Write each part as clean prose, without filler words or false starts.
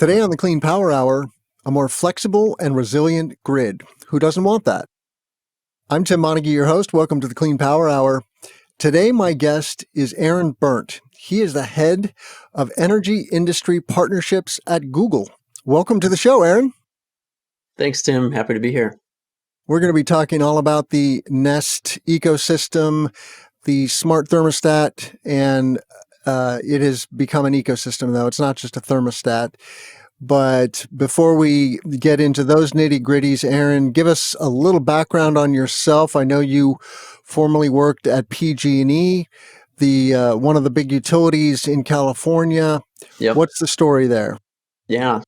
Today on the Clean Power Hour, a more flexible and resilient grid. Who doesn't want that? I'm Tim Montague, your host. Welcome to the Clean Power Hour. Today, my guest is Aaron Berndt. He is the head of energy industry partnerships at Google. Welcome to the show, Aaron. Thanks, Tim. Happy to be here. We're going to be talking all about the Nest ecosystem, the smart thermostat, and it has become an ecosystem, though. It's not just a thermostat. But before we get into those nitty-gritties, Aaron, give us a little background on yourself. I know you formerly worked at PG&E, one of the big utilities in California. Yep. What's the story there? Yeah.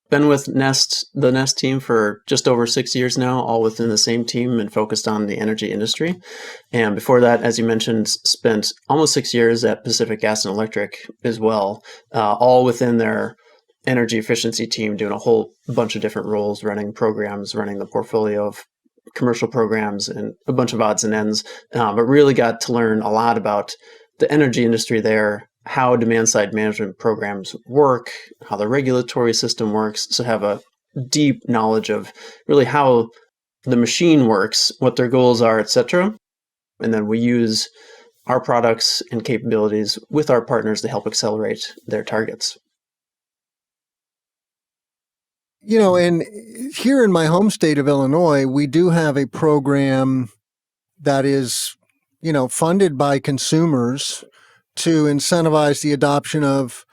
Been with the Nest team for just over 6 years now, all within the same team and focused on the energy industry. And before that, as you mentioned, spent almost 6 years at Pacific Gas and Electric as well, all within their energy efficiency team, doing a whole bunch of different roles, running programs, running the portfolio of commercial programs and a bunch of odds and ends, but really got to learn a lot about the energy industry there, how demand-side management programs work, how the regulatory system works, so have a deep knowledge of really how the machine works, what their goals are, etc. And then we use our products and capabilities with our partners to help accelerate their targets. You know, and here in my home state of Illinois, we do have a program that is, funded by consumers to incentivize the adoption of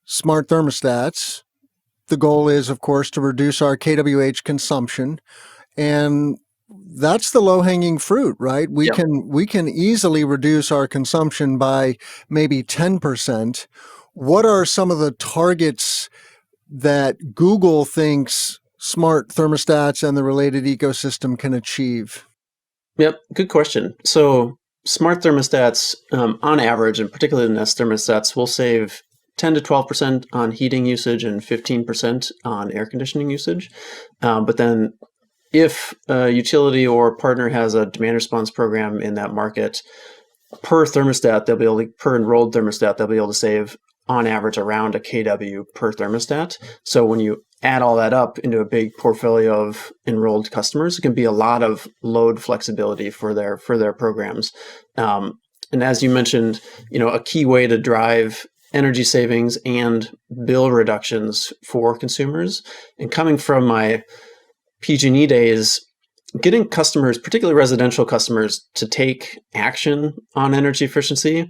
smart thermostats. The goal is, of course, to reduce our kWh consumption. And that's the low-hanging fruit, right? We can easily reduce our consumption by maybe 10%. What are some of the targets that Google thinks smart thermostats and the related ecosystem can achieve? Yep, good question. So smart thermostats, on average, and particularly the Nest thermostats, will save 10 to 12% on heating usage and 15% on air conditioning usage. But then if a utility or partner has a demand response program in that market, per thermostat, per enrolled thermostat, they'll be able to save on average around a kW per thermostat. So when you add all that up into a big portfolio of enrolled customers, it can be a lot of load flexibility for their programs. And as you mentioned, a key way to drive energy savings and bill reductions for consumers. And coming from my PG&E days, getting customers, particularly residential customers, to take action on energy efficiency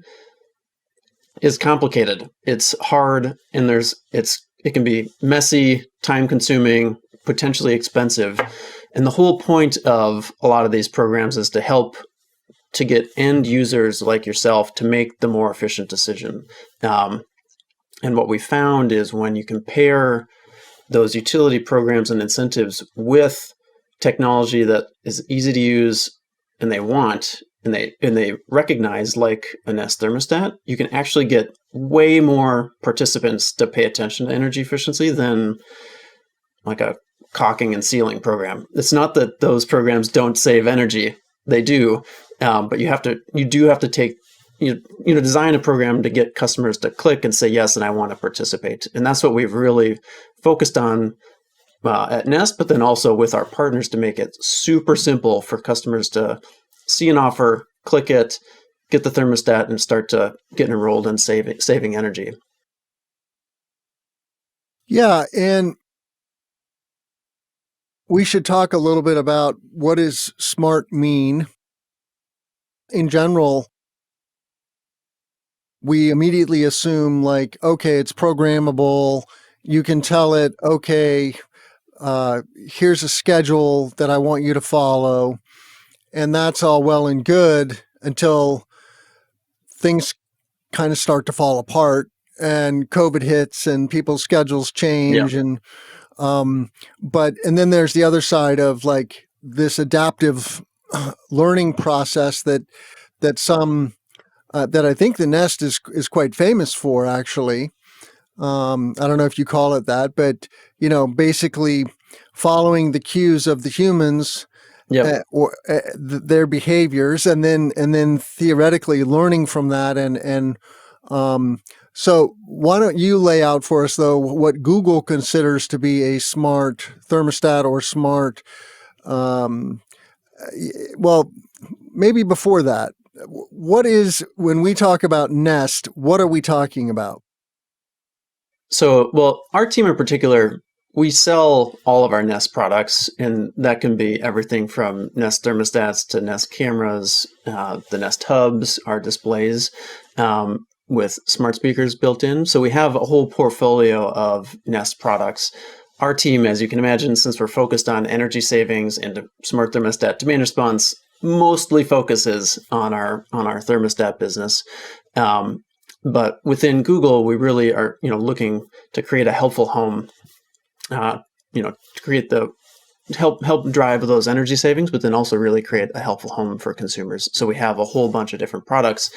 is complicated. It's hard, and it can be messy, time-consuming, potentially expensive. And the whole point of a lot of these programs is to help to get end users like yourself to make the more efficient decision. And what we found is when you compare those utility programs and incentives with technology that is easy to use and they want, and they recognize, like a Nest thermostat, you can actually get way more participants to pay attention to energy efficiency than like a caulking and sealing program. It's not that those programs don't save energy; they do, but you do have to take design a program to get customers to click and say yes, and I want to participate. And that's what we've really focused on at Nest, but then also with our partners to make it super simple for customers to see an offer, click it, get the thermostat, and start to get enrolled in saving energy. Yeah, and we should talk a little bit about what does smart mean. In general, we immediately assume okay, it's programmable. You can tell it, okay, here's a schedule that I want you to follow. And that's all well and good until things kind of start to fall apart and COVID hits and people's schedules change. Yeah. And then there's the other side of this adaptive learning process that I think the Nest is quite famous for, actually. I don't know if you call it that, but basically following the cues of the humans. Yep. Their behaviors, and then theoretically learning from that, and So why don't you lay out for us, though, what Google considers to be a smart thermostat or smart, um, well, maybe before that, what is, when we talk about Nest, what are we talking about? So, well, our team in particular, we sell all of our Nest products, and that can be everything from Nest thermostats to Nest cameras, the Nest hubs, our displays, with smart speakers built in. So we have a whole portfolio of Nest products. Our team, as you can imagine, since we're focused on energy savings and smart thermostat demand response, mostly focuses on our thermostat business. But within Google, we really are, looking to create a helpful home, to create the help drive those energy savings, but then also really create a helpful home for consumers. So we have a whole bunch of different products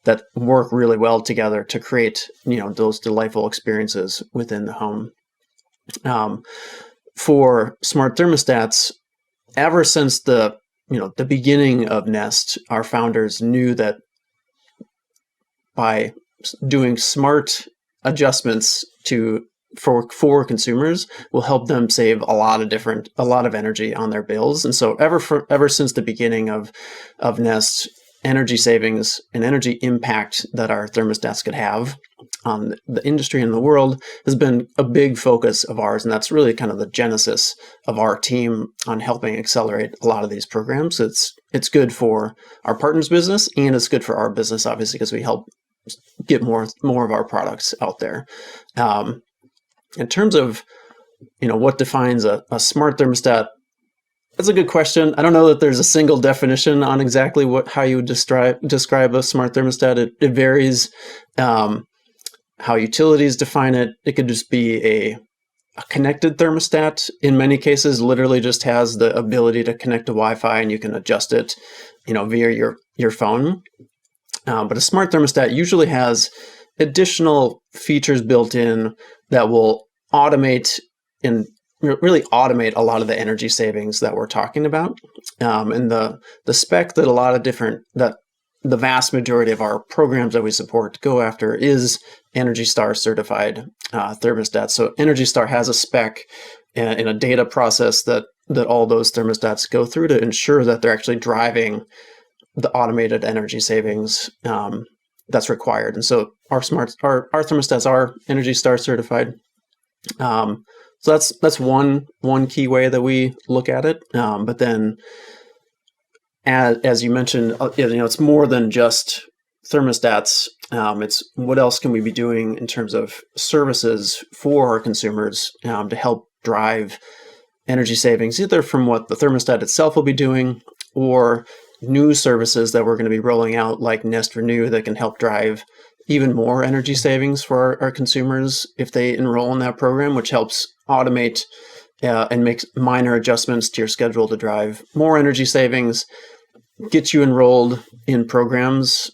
that work really well together to create, those delightful experiences within the home. For smart thermostats, ever since the beginning of Nest, our founders knew that by doing smart adjustments for consumers will help them save a lot of energy on their bills. And so ever since the beginning of Nest, energy savings and energy impact that our thermostats could have on the industry and the world has been a big focus of ours. And that's really kind of the genesis of our team on helping accelerate a lot of these programs. It's good for our partners' business, and it's good for our business, obviously, because we help get more of our products out there. In terms of what defines a smart thermostat, that's a good question. I don't know that there's a single definition on exactly how you would describe a smart thermostat. It varies. How utilities define it. It could just be a connected thermostat. In many cases, literally just has the ability to connect to Wi-Fi, and you can adjust it, via your phone. But a smart thermostat usually has additional features built in that will automate and really automate a lot of the energy savings that we're talking about. And the spec that the vast majority of our programs that we support go after is Energy Star certified thermostats. So Energy Star has a spec in a data process that all those thermostats go through to ensure that they're actually driving the automated energy savings that's required. And so our thermostats are Energy Star certified. So that's one key way that we look at it. But then, as you mentioned, it's more than just thermostats. It's what else can we be doing in terms of services for our consumers to help drive energy savings, either from what the thermostat itself will be doing or new services that we're going to be rolling out, like Nest Renew, that can help drive even more energy savings for our consumers if they enroll in that program, which helps automate and makes minor adjustments to your schedule to drive more energy savings, get you enrolled in programs,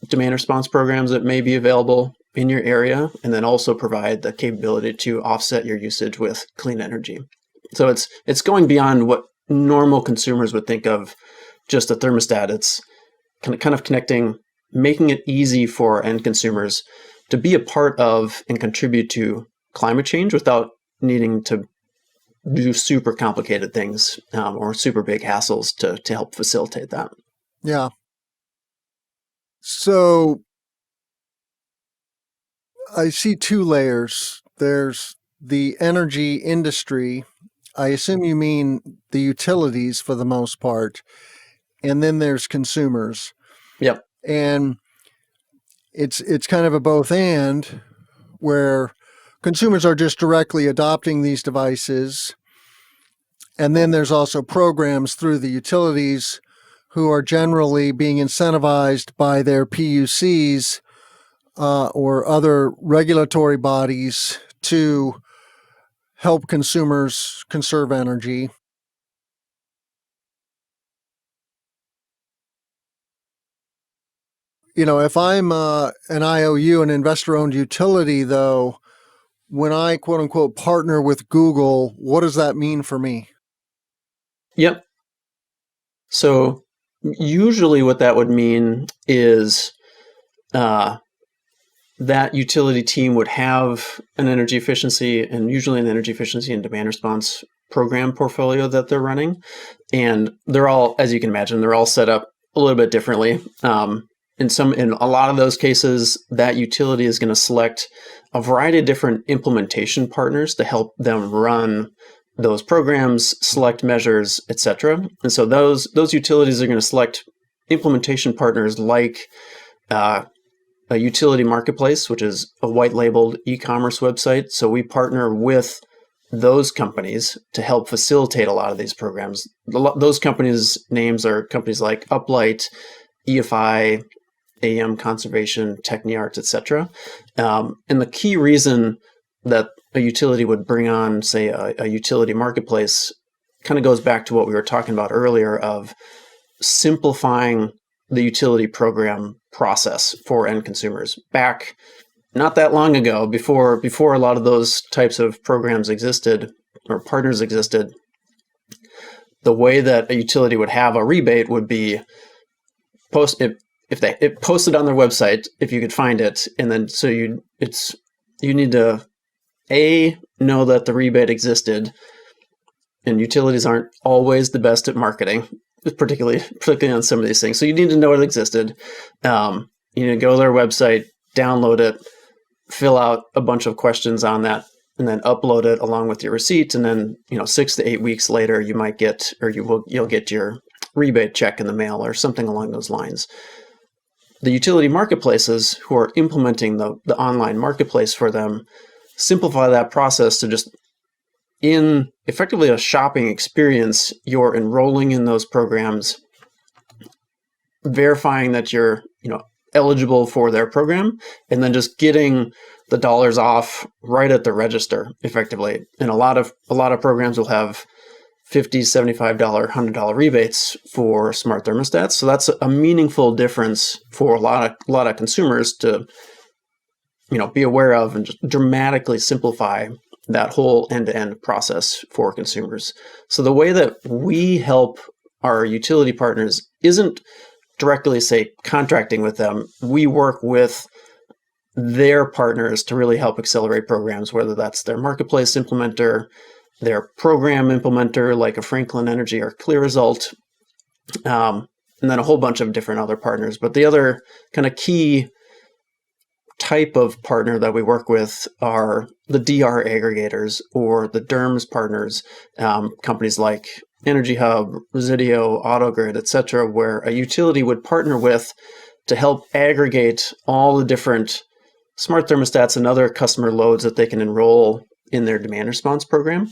demand response programs that may be available in your area, and then also provide the capability to offset your usage with clean energy. So it's going beyond what normal consumers would think of just a thermostat. It's kind of connecting, making it easy for end consumers to be a part of and contribute to climate change without needing to do super complicated things or super big hassles to help facilitate that. Yeah. So I see two layers. There's the energy industry. I assume you mean the utilities for the most part. And then there's consumers. Yep. And it's kind of a both and, where consumers are just directly adopting these devices. And then there's also programs through the utilities who are generally being incentivized by their PUCs or other regulatory bodies to help consumers conserve energy. If I'm an IOU, an investor-owned utility, though, when I quote unquote partner with Google, what does that mean for me? Yep. So usually what that would mean is that utility team would have an energy efficiency and usually an energy efficiency and demand response program portfolio that they're running. And they're all, as you can imagine, they're all set up a little bit differently. In a lot of those cases, that utility is going to select a variety of different implementation partners to help them run those programs, select measures, etc. And so those utilities are going to select implementation partners like a utility marketplace, which is a white labeled e-commerce website. So we partner with those companies to help facilitate a lot of these programs. Those companies' names are companies like Uplight, EFI, AM Conservation, Techniart, etc. And the key reason that a utility would bring on, say, a utility marketplace kind of goes back to what we were talking about earlier of simplifying the utility program process for end consumers. Back not that long ago, before a lot of those types of programs existed or partners existed, the way that a utility would have a rebate would be it posted on their website if you could find it, and then so you need to know that the rebate existed, and utilities aren't always the best at marketing, particularly on some of these things. So you need to know it existed. You need to go to their website, download it, fill out a bunch of questions on that, and then upload it along with your receipt. And then 6 to 8 weeks later, you might get you'll get your rebate check in the mail or something along those lines. The utility marketplaces who are implementing the online marketplace for them simplify that process to just, in effectively a shopping experience, you're enrolling in those programs, verifying that you're eligible for their program, and then just getting the dollars off right at the register effectively. And a lot of programs will have $50, $75, $100 rebates for smart thermostats. So that's a meaningful difference for a lot of consumers to be aware of, and just dramatically simplify that whole end-to-end process for consumers. So the way that we help our utility partners isn't directly, say, contracting with them. We work with their partners to really help accelerate programs, whether that's their marketplace implementer, their program implementer like a Franklin Energy or ClearResult, and then a whole bunch of different other partners. But the other kind of key type of partner that we work with are the DR aggregators or the DERMS partners, companies like Energy Hub, Residio, AutoGrid, etc., where a utility would partner with to help aggregate all the different smart thermostats and other customer loads that they can enroll in their demand response program.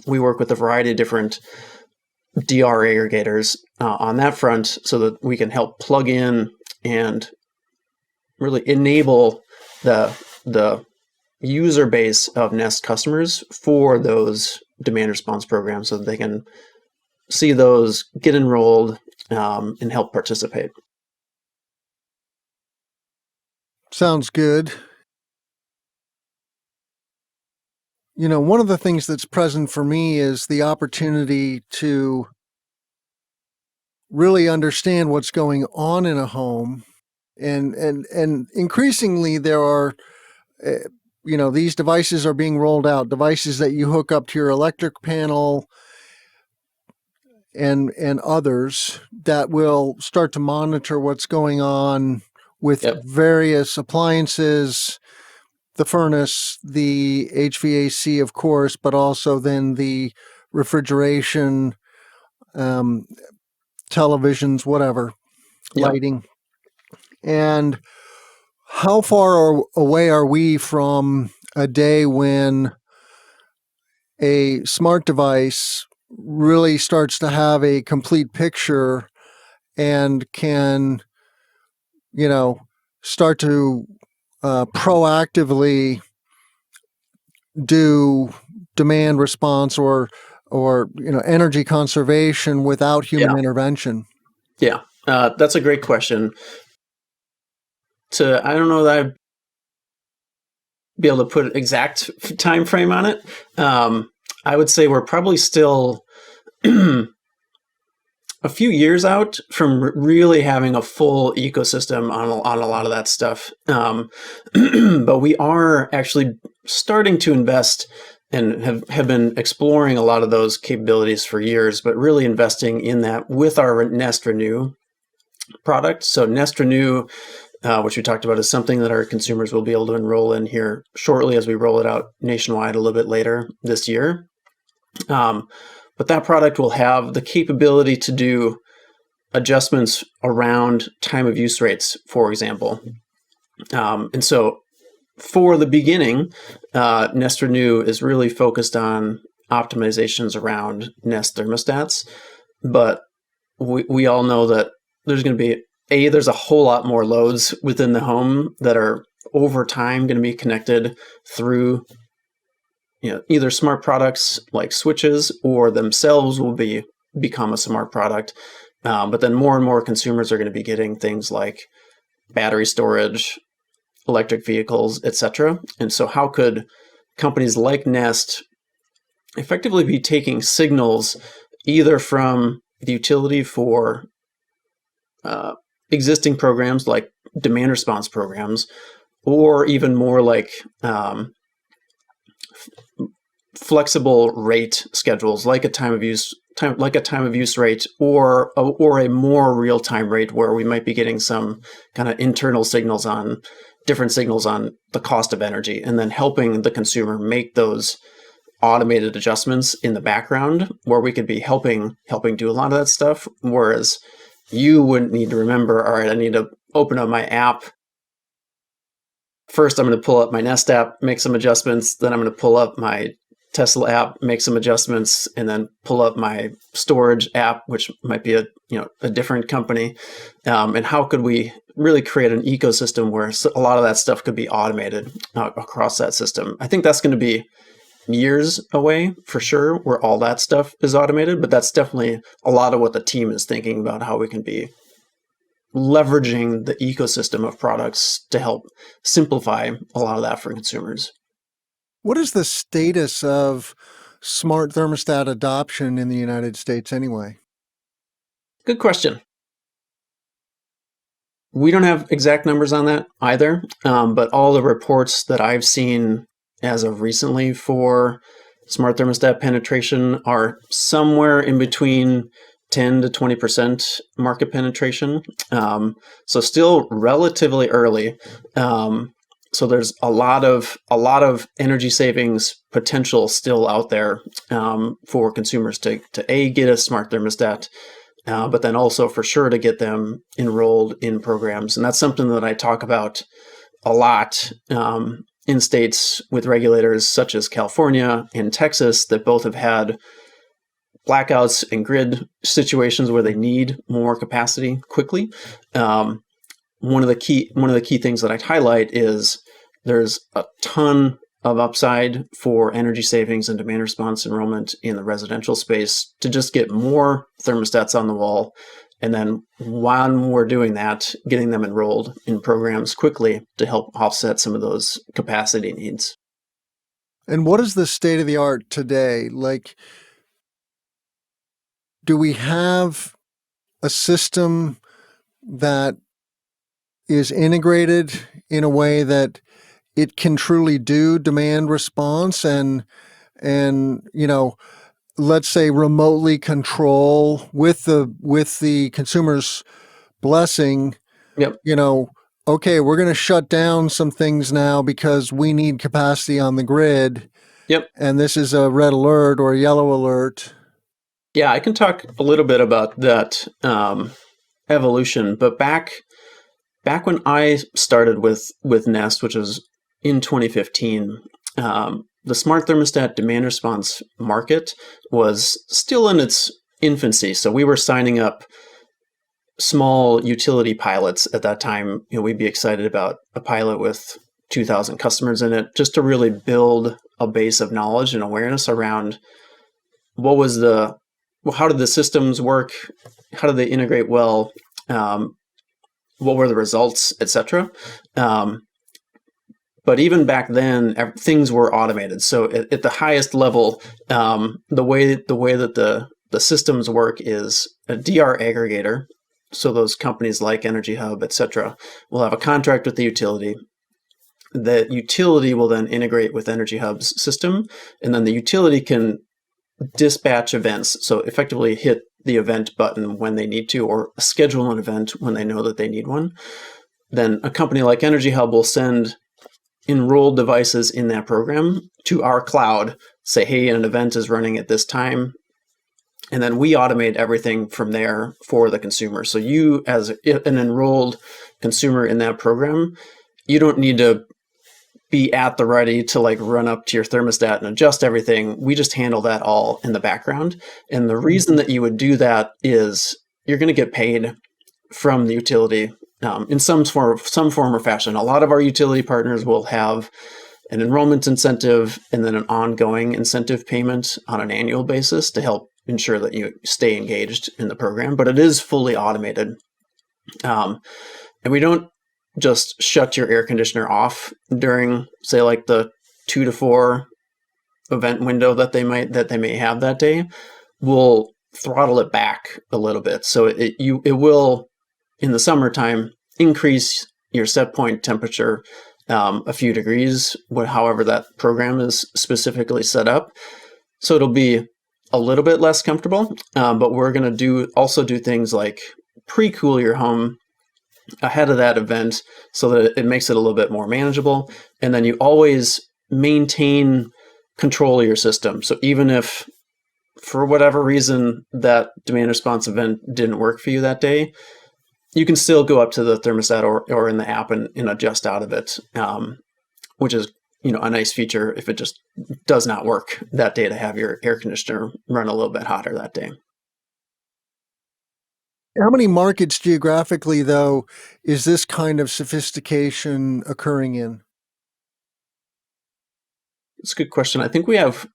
We work with a variety of different DR aggregators on that front so that we can help plug in and really enable the user base of Nest customers for those demand response programs so that they can see those, get enrolled, and help participate. Sounds good. One of the things that's present for me is the opportunity to really understand what's going on in a home. And increasingly there are, these devices are being rolled out, devices that you hook up to your electric panel and others that will start to monitor what's going on with various appliances, the furnace, the HVAC, of course, but also then the refrigeration, televisions, whatever, lighting. And how far away are we from a day when a smart device really starts to have a complete picture and can, start to proactively do demand response or energy conservation without human intervention? Yeah, that's a great question. I don't know that I'd be able to put an exact time frame on it. I would say we're probably still a few years out from really having a full ecosystem on a lot of that stuff. But we are actually starting to invest and have been exploring a lot of those capabilities for years, but really investing in that with our Nest Renew product. So Nest Renew, which we talked about, is something that our consumers will be able to enroll in here shortly as we roll it out nationwide a little bit later this year. But that product will have the capability to do adjustments around time of use rates, for example. And so for the beginning, Nest Renew is really focused on optimizations around Nest thermostats. But we all know that there's going to be, there's a whole lot more loads within the home that are over time going to be connected through either smart products like switches, or themselves will become a smart product. But then more and more consumers are going to be getting things like battery storage, electric vehicles, etc. And so how could companies like Nest effectively be taking signals either from the utility for existing programs like demand response programs, or even more like flexible rate schedules, like a time of use rate, or a more real time rate, where we might be getting some kind of internal signals on different signals on the cost of energy, and then helping the consumer make those automated adjustments in the background, where we could be helping do a lot of that stuff. Whereas you wouldn't need to remember, all right, I need to open up my app. First, I'm going to pull up my Nest app, make some adjustments. Then I'm going to pull up my Tesla app, make some adjustments, and then pull up my storage app, which might be a different company. And how could we really create an ecosystem where a lot of that stuff could be automated across that system? I think that's going to be years away for sure, where all that stuff is automated. But that's definitely a lot of what the team is thinking about, how we can be leveraging the ecosystem of products to help simplify a lot of that for consumers. What is the status of smart thermostat adoption in the United States anyway? Good question. We don't have exact numbers on that either, but all the reports that I've seen as of recently for smart thermostat penetration are somewhere in between 10 to 20% market penetration. So still relatively early. So there's a lot of energy savings potential still out there for consumers to get a smart thermostat, but then also for sure to get them enrolled in programs. And that's something that I talk about a lot in states with regulators such as California and Texas, that both have had blackouts and grid situations where they need more capacity quickly. One of the key things that I'd highlight is there's a ton of upside for energy savings and demand response enrollment in the residential space to just get more thermostats on the wall. And then while we're doing that, getting them enrolled in programs quickly to help offset some of those capacity needs. And what is the state of the art today? Like, do we have a system that is integrated in a way that it can truly do demand response and let's say remotely control with the consumer's blessing? Yep. Okay, we're going to shut down some things now because we need capacity on the grid. Yep. And this is a red alert or a yellow alert. Yeah, I can talk a little bit about that evolution. But back when I started with Nest, which was in 2015, the smart thermostat demand response market was still in its infancy. So we were signing up small utility pilots at that time. We'd be excited about a pilot with 2,000 customers in it, just to really build a base of knowledge and awareness around how did the systems work, how did they integrate well, what were the results, etc. But even back then, things were automated. So at the highest level, the way that the the systems work is a DR aggregator. So those companies like Energy Hub, et cetera, will have a contract with the utility. The utility will then integrate with Energy Hub's system, and then the utility can dispatch events. So effectively hit the event button when they need to, or schedule an event when they know that they need one. Then a company like Energy Hub will send enrolled devices in that program to our cloud, say, hey, an event is running at this time. And then we automate everything from there for the consumer. So you, as an enrolled consumer in that program, you don't need to be at the ready to like run up to your thermostat and adjust everything. We just handle that all in the background. And the reason that you would do that is you're going to get paid from the utility in some form or fashion. A lot of our utility partners will have an enrollment incentive and then an ongoing incentive payment on an annual basis to help ensure that you stay engaged in the program. But it is fully automated. And we don't just shut your air conditioner off during, say, like the 2 to 4 event window that they may have that day. We'll throttle it back a little bit, so it will in the summertime increase your set point temperature a few degrees, however that program is specifically set up. So it'll be a little bit less comfortable, but we're going to also do things like pre-cool your home ahead of that event so that it makes it a little bit more manageable. And then you always maintain control of your system. So even if for whatever reason that demand response event didn't work for you that day, you can still go up to the thermostat or in the app and adjust out of it, which is a nice feature if it just does not work that day to have your air conditioner run a little bit hotter that day. How many markets geographically, though, is this kind of sophistication occurring in? It's a good question. I think we have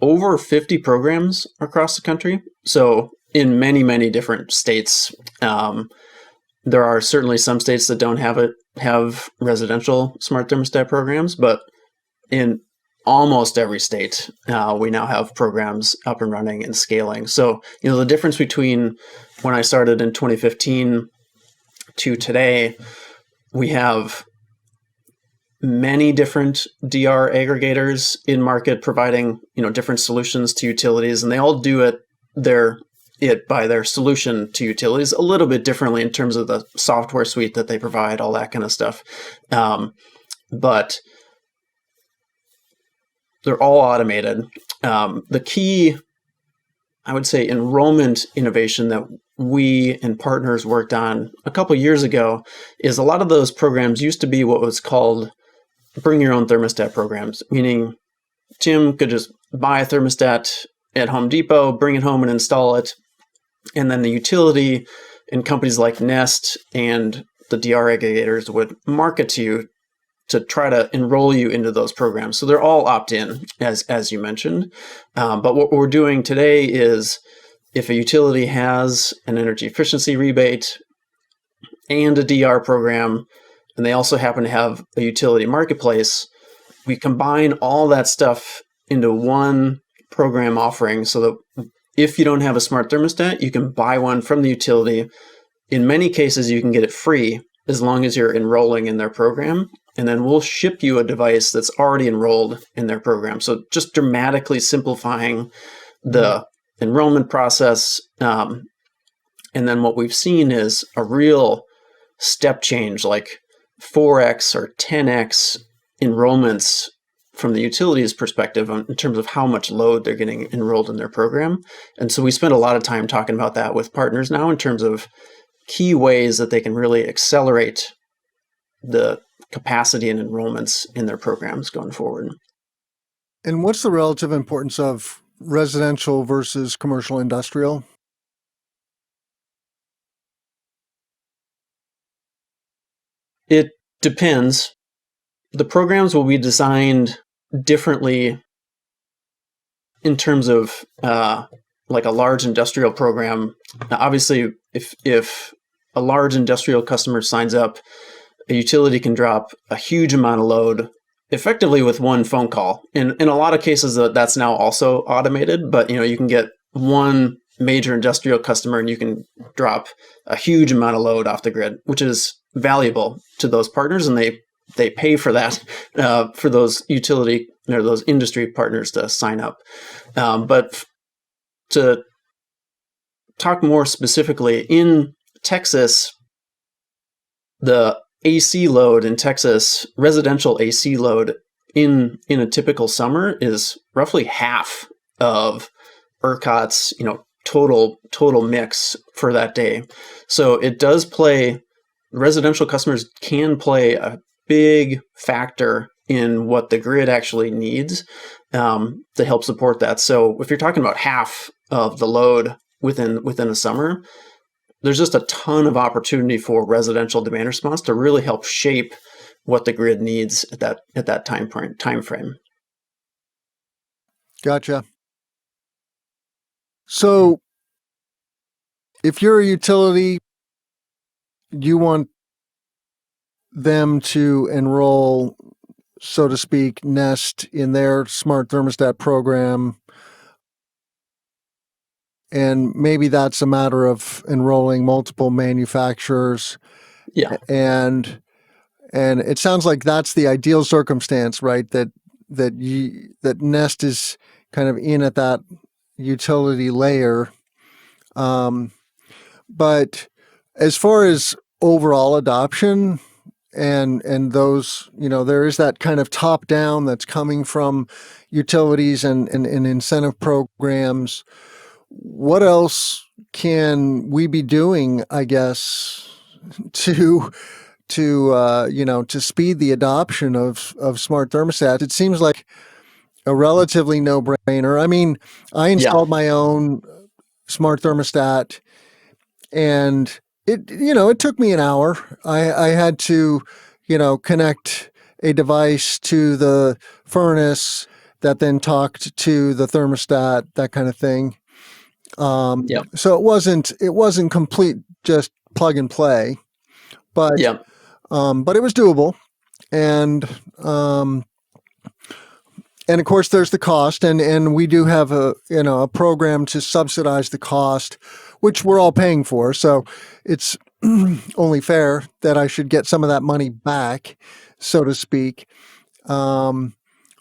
over 50 programs across the country. So in many, many different states. There are certainly some states that don't have residential smart thermostat programs, but in almost every state, we now have programs up and running and scaling. So, the difference between when I started in 2015 to today, we have many different DR aggregators in market providing, different solutions to utilities, and they all do it by their solution to utilities a little bit differently in terms of the software suite that they provide, all that kind of stuff. But they're all automated. The key, I would say, enrollment innovation that we and partners worked on a couple years ago is a lot of those programs used to be what was called bring your own thermostat programs, meaning Jim could just buy a thermostat at Home Depot, bring it home and install it. And then the utility and companies like Nest and the DR aggregators would market to you to try to enroll you into those programs. So they're all opt-in, as you mentioned. But what we're doing today is if a utility has an energy efficiency rebate and a DR program, and they also happen to have a utility marketplace, we combine all that stuff into one program offering so that if you don't have a smart thermostat, you can buy one from the utility. In many cases, you can get it free as long as you're enrolling in their program. And then we'll ship you a device that's already enrolled in their program. So just dramatically simplifying the enrollment process. And then what we've seen is a real step change, like 4x or 10x enrollments from the utility's perspective in terms of how much load they're getting enrolled in their program. And so we spend a lot of time talking about that with partners now in terms of key ways that they can really accelerate the capacity and enrollments in their programs going forward. And what's the relative importance of residential versus commercial industrial? It depends. The programs will be designed differently in terms of like a large industrial program. Now, obviously, if a large industrial customer signs up, a utility can drop a huge amount of load effectively with one phone call. In a lot of cases, that's now also automated, but you can get one major industrial customer and you can drop a huge amount of load off the grid, which is valuable to those partners, and they pay for that for those utility or those industry partners to sign up. But to talk more specifically, in Texas, the AC load in Texas, residential AC load in a typical summer is roughly half of ERCOT's, total mix for that day. So it does play, residential customers can play a big factor in what the grid actually needs to help support that. So if you're talking about half of the load within a summer, there's just a ton of opportunity for residential demand response to really help shape what the grid needs at that time frame. Gotcha. So if you're a utility, you want them to enroll, so to speak, Nest in their smart thermostat program. And maybe that's a matter of enrolling multiple manufacturers. Yeah. And it sounds like that's the ideal circumstance, right? That Nest is kind of in at that utility layer. But as far as overall adoption and those, there is that kind of top down that's coming from utilities and incentive programs. What else can we be doing, I guess, to speed the adoption of smart thermostats? It seems like a relatively no-brainer. I mean, I installed my own smart thermostat, and it took me an hour. I had to, connect a device to the furnace that then talked to the thermostat, that kind of thing. So it wasn't complete just plug and play, but it was doable. And of course there's the cost, and we do have a program to subsidize the cost, which we're all paying for. So it's only fair that I should get some of that money back, so to speak. But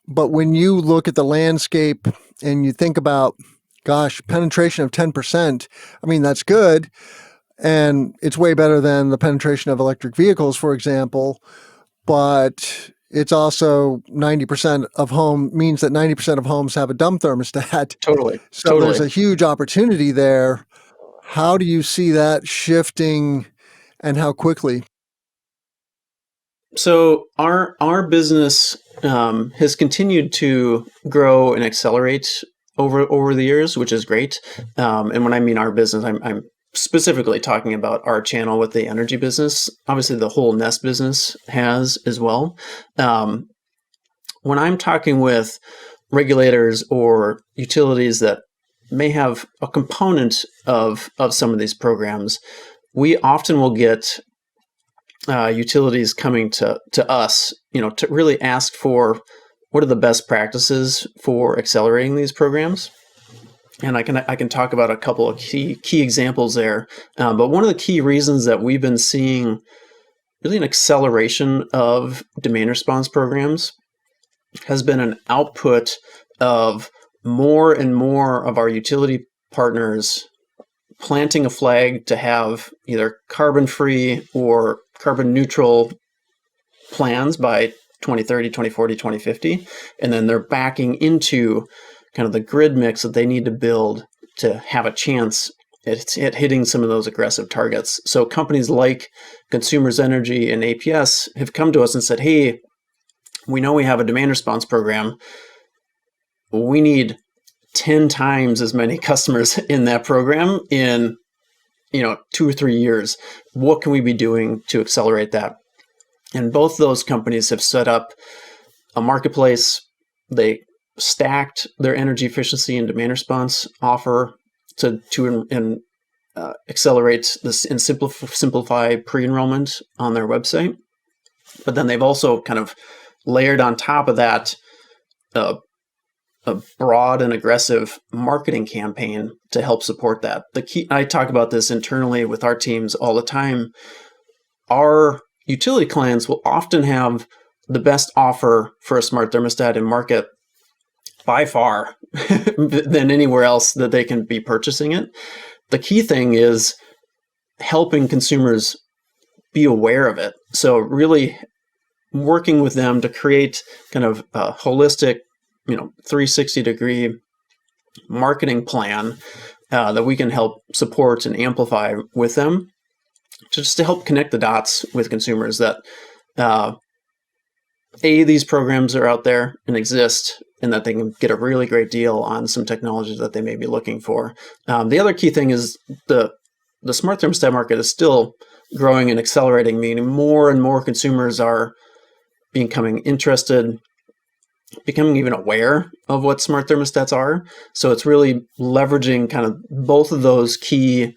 when you look at the landscape and you think about, gosh, penetration of 10%, I mean, that's good. And it's way better than the penetration of electric vehicles, for example. But it's also 90% of means that 90% of homes have a dumb thermostat. Totally. So there's a huge opportunity there. How do you see that shifting, and how quickly? So our business has continued to grow and accelerate over the years, which is great. And when I mean our business, I'm specifically talking about our channel with the energy business. Obviously, the whole Nest business has as well. When I'm talking with regulators or utilities that may have a component of some of these programs, we often will get utilities coming to us, to really ask for what are the best practices for accelerating these programs. And I can talk about a couple of key examples there. But one of the key reasons that we've been seeing really an acceleration of demand response programs has been an output of more and more of our utility partners planting a flag to have either carbon-free or carbon-neutral plans by 2030, 2040, 2050. And then they're backing into kind of the grid mix that they need to build to have a chance at hitting some of those aggressive targets. So companies like Consumers Energy and APS have come to us and said, hey, we know we have a demand response program. We need 10 times as many customers in that program in 2 or 3 years. What can we be doing to accelerate that? And both those companies have set up a marketplace. They stacked their energy efficiency and demand response offer to accelerate this and simplify pre-enrollment on their website. But then they've also kind of layered on top of that a broad and aggressive marketing campaign to help support that. The key, I talk about this internally with our teams all the time. Our utility clients will often have the best offer for a smart thermostat in market by far than anywhere else that they can be purchasing it. The key thing is helping consumers be aware of it. So really working with them to create kind of a holistic, 360-degree marketing plan that we can help support and amplify with them, just to help connect the dots with consumers that these programs are out there and exist, and that they can get a really great deal on some technology that they may be looking for. The other key thing is the smart thermostat market is still growing and accelerating, meaning more and more consumers are becoming interested, becoming even aware of what smart thermostats are. So it's really leveraging kind of both of those key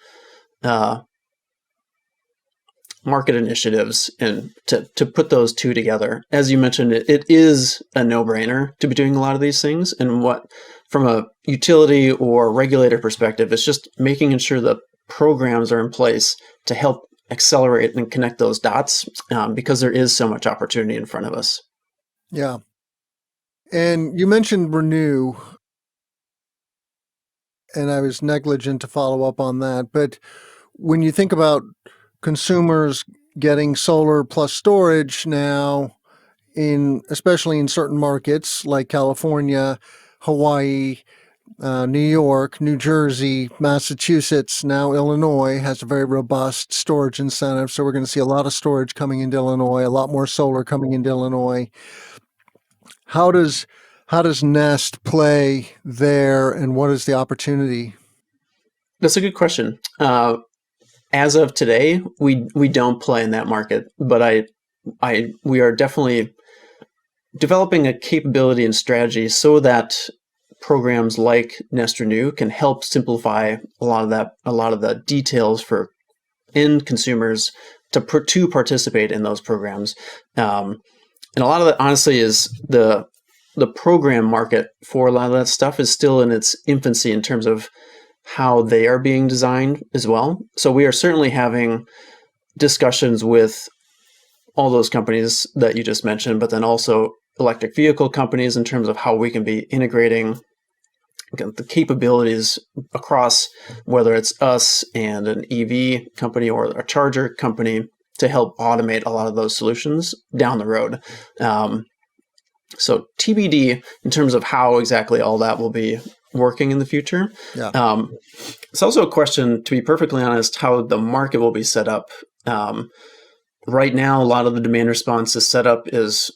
market initiatives and to put those two together. As you mentioned, it is a no-brainer to be doing a lot of these things. And what, from a utility or regulator perspective, it's just making sure that programs are in place to help accelerate and connect those dots, because there is so much opportunity in front of us. Yeah. And you mentioned Renew, and I was negligent to follow up on that. But when you think about consumers getting solar plus storage now, especially in certain markets like California, Hawaii, New York, New Jersey, Massachusetts, now Illinois has a very robust storage incentive. So we're going to see a lot of storage coming into Illinois, a lot more solar coming into Illinois. How does Nest play there, and what is the opportunity? That's a good question. As of today, we don't play in that market, but we are definitely developing a capability and strategy so that programs like Nest Renew can help simplify a lot of the details for end consumers to participate in those programs. And a lot of that, honestly, is the program market for a lot of that stuff is still in its infancy in terms of how they are being designed as well. So we are certainly having discussions with all those companies that you just mentioned, but then also electric vehicle companies in terms of how we can be integrating the capabilities across, whether it's us and an EV company or a charger company, to help automate a lot of those solutions down the road. So TBD in terms of how exactly all that will be working in the future. Yeah. It's also a question, to be perfectly honest, how the market will be set up. Right now, a lot of the demand response is set up is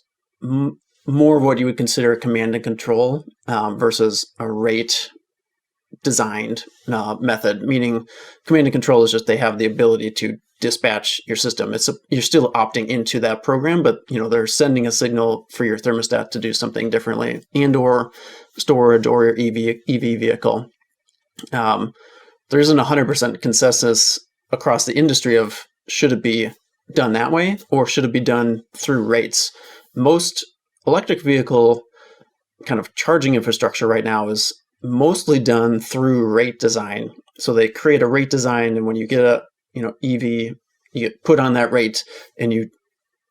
more of what you would consider a command and control versus a rate designed method, meaning command and control is just they have the ability to dispatch your system. You're still opting into that program, but they're sending a signal for your thermostat to do something differently, and or storage or your EV vehicle. There isn't 100% consensus across the industry of should it be done that way or should it be done through rates. Most electric vehicle kind of charging infrastructure right now is mostly done through rate design. So they create a rate design, and when you get a EV, you get put on that rate and you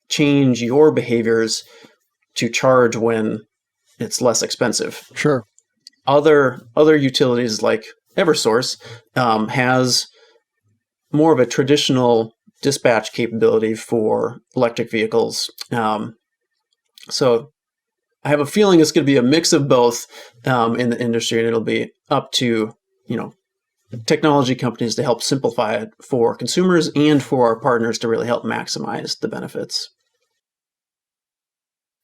change your behaviors to charge when it's less expensive. Sure. Other utilities like Eversource has more of a traditional dispatch capability for electric vehicles. So I have a feeling it's going to be a mix of both in the industry, and it'll be up to technology companies to help simplify it for consumers and for our partners to really help maximize the benefits.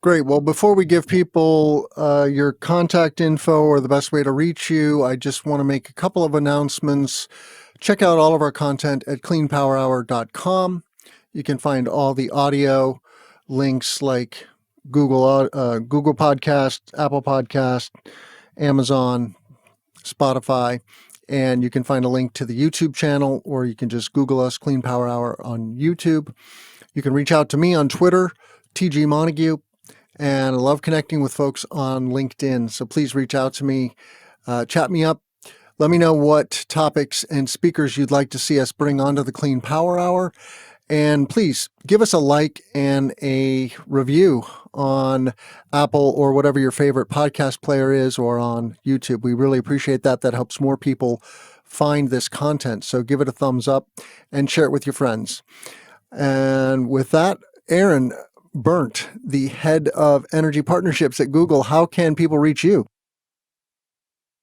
Great. Well, before we give people your contact info or the best way to reach you, I just want to make a couple of announcements. Check out all of our content at cleanpowerhour.com. You can find all the audio links like Google Podcast, Apple Podcast, Amazon, Spotify, and you can find a link to the YouTube channel, or you can just Google us, Clean Power Hour, on YouTube. You can reach out to me on Twitter, TG Montague, and I love connecting with folks on LinkedIn. So please reach out to me, chat me up. Let me know what topics and speakers you'd like to see us bring onto the Clean Power Hour. And please give us a like and a review on Apple or whatever your favorite podcast player is, or on YouTube. We really appreciate that. That helps more people find this content. So give it a thumbs up and share it with your friends. And with that, Aaron Berndt, the head of energy partnerships at Google, how can people reach you?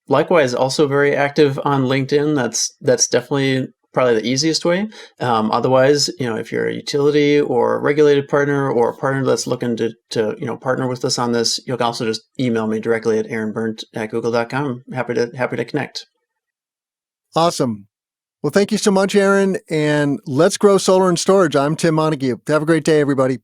Likewise, also very active on LinkedIn. That's definitely probably the easiest way. Otherwise, if you're a utility or a regulated partner or a partner that's looking to partner with us on this, you can also just email me directly at aaronberndt@google.com. Happy to connect. Awesome. Well, thank you so much, Aaron. And let's grow solar and storage. I'm Tim Montague. Have a great day, everybody.